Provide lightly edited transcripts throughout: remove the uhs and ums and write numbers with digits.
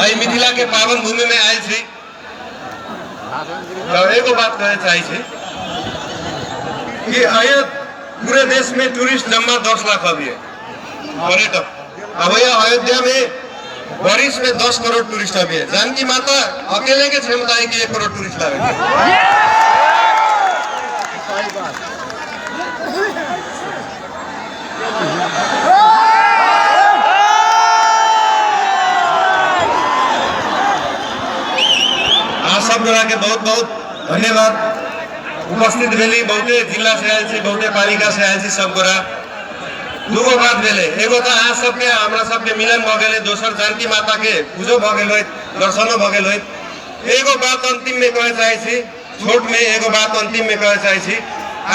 आई मिथिला के पावन भूमि में आयल छी तो एगो बात कहे चाहिए कि आया पूरे देश में टूरिस्ट नंबर 10 लाख अभी है पर्यटक। अब यह अयोध्या में बारिश में 10 करोड़ टूरिस्ट अभी है। जानकी माता अकेले के क्षमता है कि 1 करोड़ टूरिस्ट लावे। सब जना के बहुत बहुत धन्यवाद। उपस्थित भेली बहुते जिला से आयल छी, बहुते पालिका से आयल छी। सब गोरा दूगो बात भेले, एगो तो अहाँ सबके हमरा सबके मिलन भ गेले, दोसर जानकी माता के पूजो भ गेल होइत, दर्शनो भ गेल होइत। एगो बात अंतिम में कहे चाहे छी, छोट में एगो बात अंतिम में कहे चाहे छी।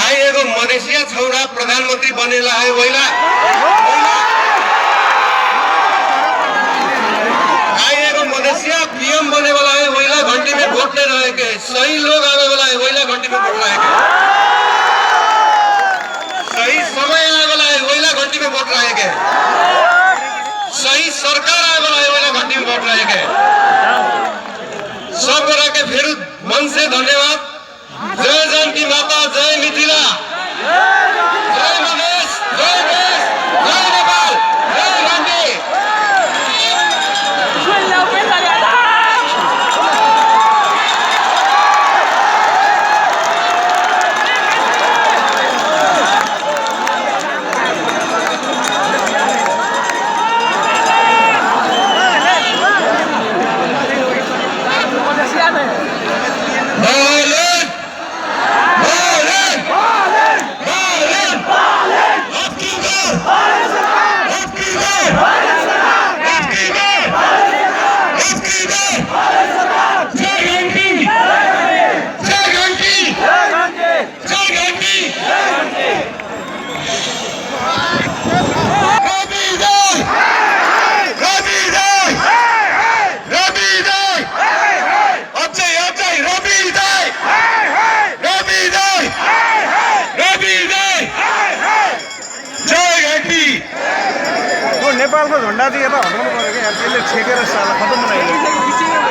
आई एगो मलेशिया छौड़ा प्रधानमंत्री बनेला है वहीला मलेशिया पीएम बने वाला है वहीला घंटी में वोट दे रहे के सही लोग आने वाला है वहीला घंटी में वोट रहे के सही समय आने वाला है वहीला घंटी में वोट रहे के सही सरकार आने वाला है वहीला घंटी में वोट रहे के। सब गोरा के फिर मन से धन्यवाद। जय जानकी माता, जय मिथिला, जय मधेश, जय देश, जय नेपाल, जय गांधी। नेपाल को झंडा दिए तो हटाउनु पर्यो क्या, यसले छेकेर साला खतम बनाइदियो।